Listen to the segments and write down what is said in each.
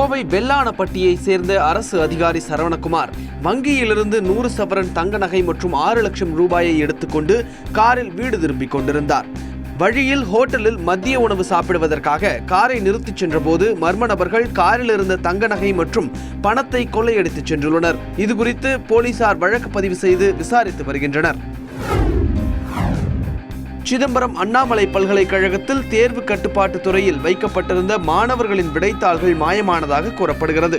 கோவை வெள்ளானப்பட்டியை சேர்ந்த அரசு அதிகாரி சரவணகுமார் வங்கியிலிருந்து 100 சவரன் தங்க நகை மற்றும் 6 லட்சம் ரூபாயை எடுத்துக்கொண்டு காரில் வீடு திரும்பிக் கொண்டிருந்தார். வழியில் ஹோட்டலில் மதிய உணவு சாப்பிடுவதற்காக காரை நிறுத்திச் சென்றபோது மர்ம நபர்கள் காரில் இருந்த தங்க நகை மற்றும் பணத்தை கொள்ளையடித்துச் சென்றுள்ளனர். இதுகுறித்து போலீசார் வழக்கு பதிவு செய்து விசாரித்து வருகின்றனர். சிதம்பரம் அண்ணாமலை பல்கலைக்கழகத்தில் தேர்வு கட்டுப்பாட்டு துறையில் வைக்கப்பட்டிருந்த மாணவர்களின் விடைத்தாள்கள் மாயமானதாக கூறப்படுகிறது.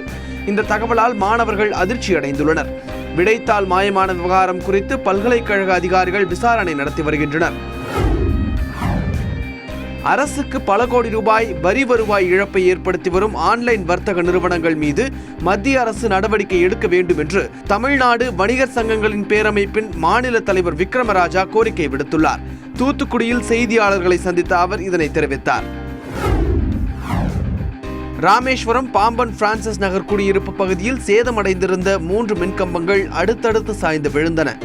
இந்த தகவலால் மாணவர்கள் அதிர்ச்சி அடைந்துள்ளனர். விடைத்தாள் மாயமான விவகாரம் குறித்து பல்கலைக்கழக அதிகாரிகள் விசாரணை நடத்தி வருகின்றனர். அரசுக்கு பல கோடி ரூபாய் வரி வருவாய் இழப்பை ஏற்படுத்தி வரும் ஆன்லைன் வர்த்தக நிறுவனங்கள் மீது மத்திய அரசு நடவடிக்கை எடுக்க வேண்டும் என்று தமிழ்நாடு வணிகர் சங்கங்களின் பேரமைப்பின் மாநில தலைவர் விக்ரமராஜா கோரிக்கை விடுத்துள்ளார். தூத்துக்குடியில் செய்தியாளர்களை சந்தித்த அவர் இதனை தெரிவித்தார். ராமேஸ்வரம் பாம்பன் பிரான்சிஸ் நகர் குடியிருப்பு பகுதியில் சேதமடைந்திருந்த 3 மின்கம்பங்கள் அடுத்தடுத்து சாய்ந்து விழுந்தன.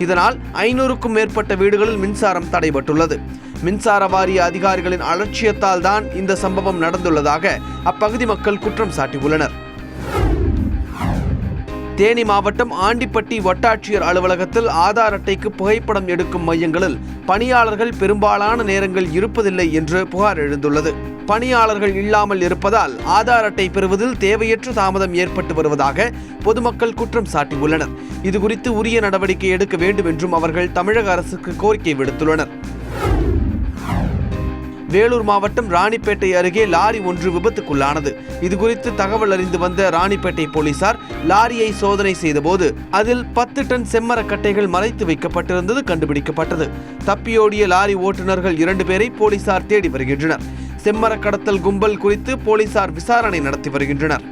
இதனால் 500க்கும் மேற்பட்ட வீடுகளில் மின்சாரம் தடைபட்டுள்ளது. மின்சார வாரிய அதிகாரிகளின் அலட்சியத்தால் தான் இந்த சம்பவம் நடந்துள்ளதாக அப்பகுதி மக்கள் குற்றம் சாட்டியுள்ளனர். தேனி மாவட்டம் ஆண்டிப்பட்டி வட்டாட்சியர் அலுவலகத்தில் ஆதார் அட்டைக்கு புகைப்படம் எடுக்கும் மையங்களில் பணியாளர்கள் பெரும்பாலான நேரங்கள் இருப்பதில்லை என்று புகார் எழுந்துள்ளது. பணியாளர்கள் இல்லாமல் இருப்பதால் ஆதார் அட்டை பெறுவதில் தேவையற்ற தாமதம் ஏற்பட்டு வருவதாக பொதுமக்கள் குற்றம் சாட்டியுள்ளனர். இதுகுறித்து உரிய நடவடிக்கை எடுக்க வேண்டும் என்றும் அவர்கள் தமிழக அரசுக்கு கோரிக்கை விடுத்துள்ளனர். வேலூர் மாவட்டம் ராணிப்பேட்டை அருகே லாரி ஒன்று விபத்துக்குள்ளானது. இதுகுறித்து தகவல் அறிந்து வந்த ராணிப்பேட்டை போலீசார் லாரியை சோதனை செய்தபோது அதில் 10 டன் செம்மரக்கட்டைகள் மறைத்து வைக்கப்பட்டிருந்தது கண்டுபிடிக்கப்பட்டது. தப்பியோடிய லாரி ஓட்டுநர்கள் 2 பேரை போலீசார் தேடி வருகின்றனர். செம்மர கடத்தல் கும்பல் குறித்து போலீசார் விசாரணை நடத்தி வருகின்றனர்.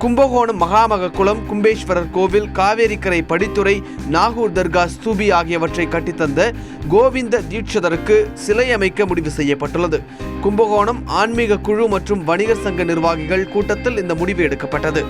கும்பகோணம் மகாமகக்குளம் கும்பேஸ்வரர் கோவில், காவேரிக்கரை படித்துறை, நாகூர் தர்கா ஸ்தூபி ஆகியவற்றை கட்டித்தந்த கோவிந்த தீட்சிதருக்கு சிலை அமைக்க முடிவு செய்யப்பட்டுள்ளது. கும்பகோணம் ஆன்மீக குழு மற்றும் வணிகர் சங்க நிர்வாகிகள் கூட்டத்தில் இந்த முடிவு எடுக்கப்பட்டது.